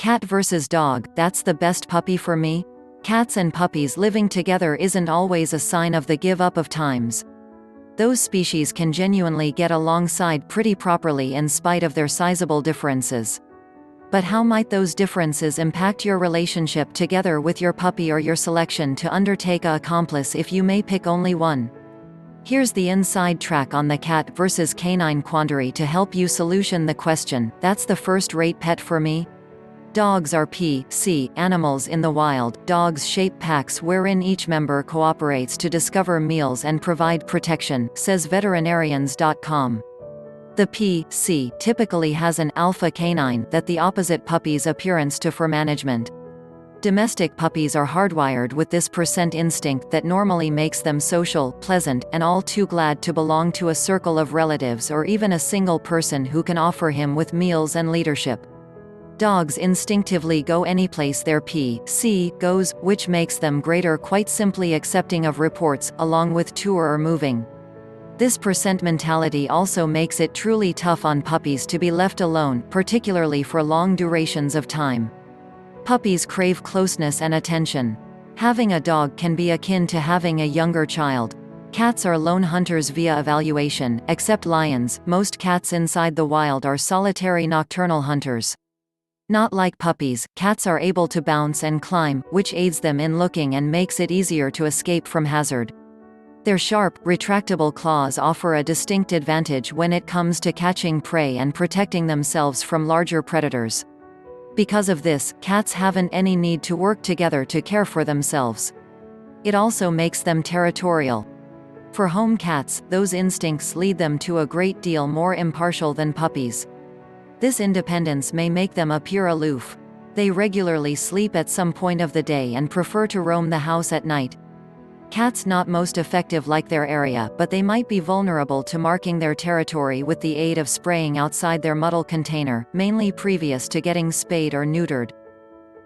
Cat versus dog, that's the best puppy for me? Cats and puppies living together isn't always a sign of the give up of times. Those species can genuinely get alongside pretty properly in spite of their sizable differences. But how might those differences impact your relationship together with your puppy or your selection to undertake a accomplice if you may pick only one? Here's the inside track on the cat versus canine quandary to help you solution the question, that's the first-rate pet for me? Dogs are p.c. animals in the wild. Dogs shape packs wherein each member cooperates to discover meals and provide protection, says veterinarians.com. The p.c. typically has an alpha canine that the opposite puppy's appearance to for management. Domestic puppies are hardwired with this percent instinct that normally makes them social, pleasant, and all too glad to belong to a circle of relatives or even a single person who can offer him with meals and leadership. Dogs instinctively go anyplace their p.c. goes, which makes them greater quite simply accepting of reports, along with tour or moving. This percent mentality also makes it truly tough on puppies to be left alone, particularly for long durations of time. Puppies crave closeness and attention. Having a dog can be akin to having a younger child. Cats are lone hunters via evaluation, except lions. Most cats inside the wild are solitary nocturnal hunters. Not like puppies, cats are able to bounce and climb, which aids them in looking and makes it easier to escape from hazard. Their sharp, retractable claws offer a distinct advantage when it comes to catching prey and protecting themselves from larger predators. Because of this, cats haven't any need to work together to care for themselves. It also makes them territorial. For home cats, those instincts lead them to a great deal more impartial than puppies. This independence may make them appear aloof. They regularly sleep at some point of the day and prefer to roam the house at night. Cats not most effective like their area, but they might be vulnerable to marking their territory with the aid of spraying outside their muddle container, mainly previous to getting spayed or neutered.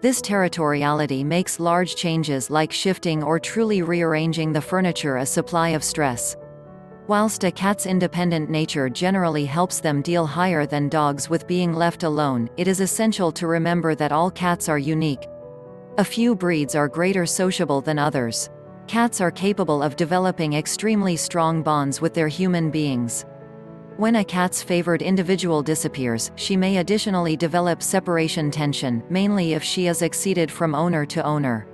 This territoriality makes large changes like shifting or truly rearranging the furniture a supply of stress. Whilst a cat's independent nature generally helps them deal higher than dogs with being left alone, it is essential to remember that all cats are unique. A few breeds are greater sociable than others. Cats are capable of developing extremely strong bonds with their human beings. When a cat's favored individual disappears, she may additionally develop separation tension, mainly if she is exceeded from owner to owner.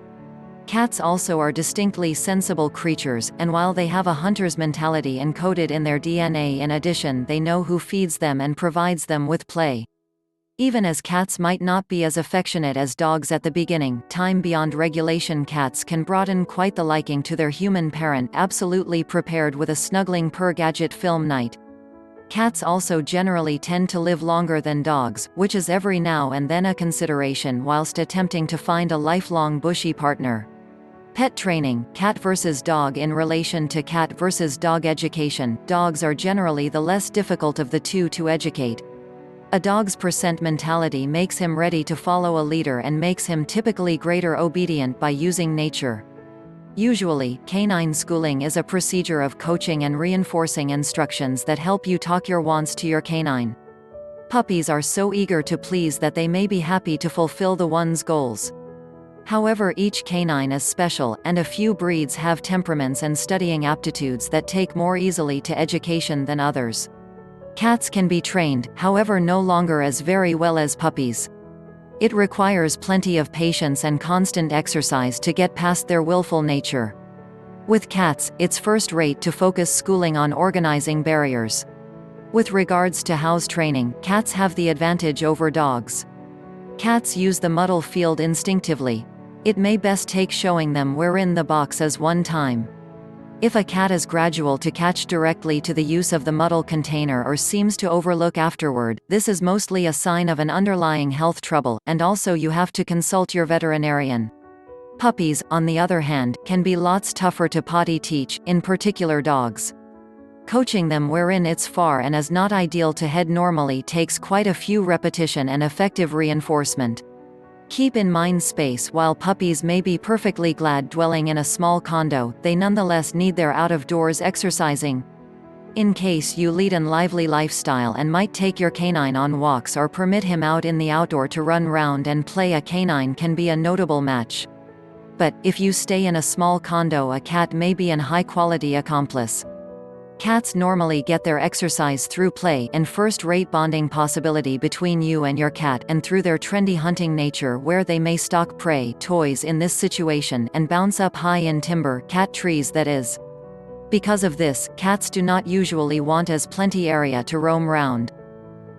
Cats also are distinctly sensible creatures, and while they have a hunter's mentality encoded in their DNA, in addition they know who feeds them and provides them with play. Even as cats might not be as affectionate as dogs at the beginning, time beyond regulation cats can broaden quite the liking to their human parent, absolutely prepared with a snuggling per-gadget film night. Cats also generally tend to live longer than dogs, which is every now and then a consideration whilst attempting to find a lifelong bushy partner. Pet training, cat versus dog. In relation to cat versus dog education, dogs are generally the less difficult of the two to educate. A dog's percent mentality makes him ready to follow a leader and makes him typically greater obedient by using nature. Usually, canine schooling is a procedure of coaching and reinforcing instructions that help you talk your wants to your canine. Puppies are so eager to please that they may be happy to fulfill the one's goals. However, each canine is special, and a few breeds have temperaments and studying aptitudes that take more easily to education than others. Cats can be trained, however no longer as very well as puppies. It requires plenty of patience and constant exercise to get past their willful nature. With cats, it's first-rate to focus schooling on organizing barriers. With regards to house training, cats have the advantage over dogs. Cats use the muddle field instinctively. It may best take showing them wherein the box is one time. If a cat is gradual to catch directly to the use of the muddle container or seems to overlook afterward, this is mostly a sign of an underlying health trouble, and also you have to consult your veterinarian. Puppies, on the other hand, can be lots tougher to potty teach, in particular dogs. Coaching them wherein it's far and is not ideal to head normally takes quite a few repetition and effective reinforcement. Keep in mind space. While puppies may be perfectly glad dwelling in a small condo, they nonetheless need their out-of-doors exercising. In case you lead an lively lifestyle and might take your canine on walks or permit him out in the outdoor to run round and play, a canine can be a notable match. But, if you stay in a small condo, a cat may be an high-quality accomplice. Cats normally get their exercise through play and first-rate bonding possibility between you and your cat, and through their trendy hunting nature where they may stalk prey, toys in this situation, and bounce up high in timber, cat trees that is. Because of this, cats do not usually want as plenty area to roam round.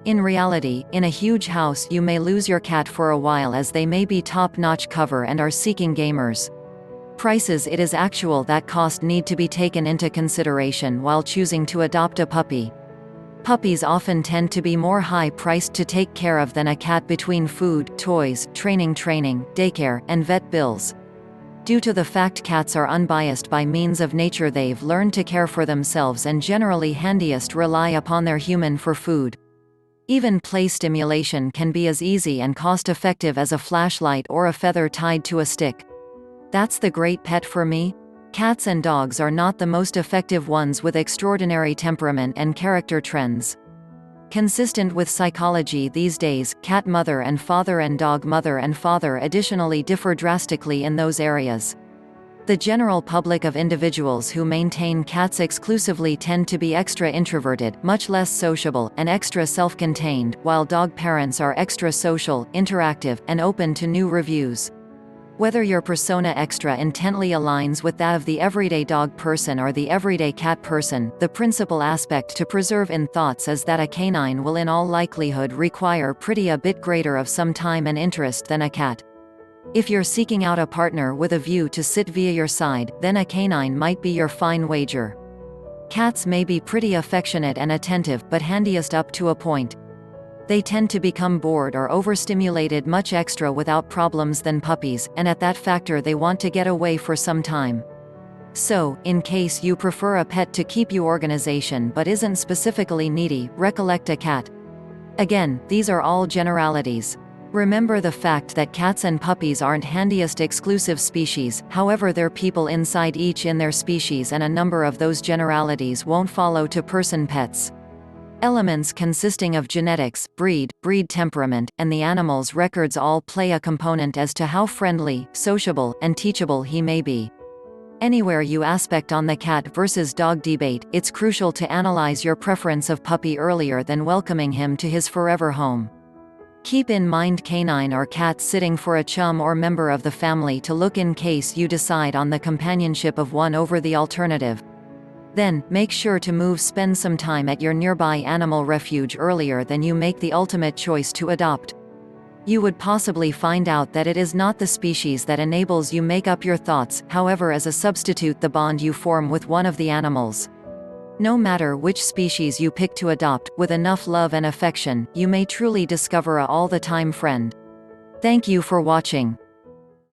In reality, in a huge house you may lose your cat for a while as they may be top-notch cover and are seeking gamers. Prices: it is actual that cost need to be taken into consideration while choosing to adopt a puppy. Puppies often tend to be more high-priced to take care of than a cat between food, toys, training, daycare, and vet bills. Due to the fact cats are unbiased by means of nature, they've learned to care for themselves and generally handiest rely upon their human for food. Even play stimulation can be as easy and cost-effective as a flashlight or a feather tied to a stick. That's the great pet for me. Cats and dogs are not the most effective ones with extraordinary temperament and character trends. Consistent with psychology these days, cat mother and father and dog mother and father additionally differ drastically in those areas. The general public of individuals who maintain cats exclusively tend to be extra introverted, much less sociable, and extra self-contained, while dog parents are extra social, interactive, and open to new reviews. Whether your persona extra intently aligns with that of the everyday dog person or the everyday cat person, the principal aspect to preserve in thoughts is that a canine will in all likelihood require a bit greater of some time and interest than a cat. If you're seeking out a partner with a view to sit via your side, then a canine might be your fine wager. Cats may be pretty affectionate and attentive, but handiest up to a point. They tend to become bored or overstimulated much extra without problems than puppies, and at that factor they want to get away for some time. So, in case you prefer a pet to keep you organization but isn't specifically needy, recollect a cat. Again, these are all generalities. Remember the fact that cats and puppies aren't handiest exclusive species, however they're people inside each in their species, and a number of those generalities won't follow to person pets. Elements consisting of genetics, breed temperament, and the animal's records all play a component as to how friendly, sociable, and teachable he may be. Anywhere you aspect on the cat versus dog debate, it's crucial to analyze your preference of puppy earlier than welcoming him to his forever home. Keep in mind canine or cat sitting for a chum or member of the family to look in case you decide on the companionship of one over the alternative. Then, make sure to spend some time at your nearby animal refuge earlier than you make the ultimate choice to adopt. You would possibly find out that it is not the species that enables you make up your thoughts, however, as a substitute the bond you form with one of the animals. No matter which species you pick to adopt, with enough love and affection, you may truly discover a all-the-time friend. Thank you for watching.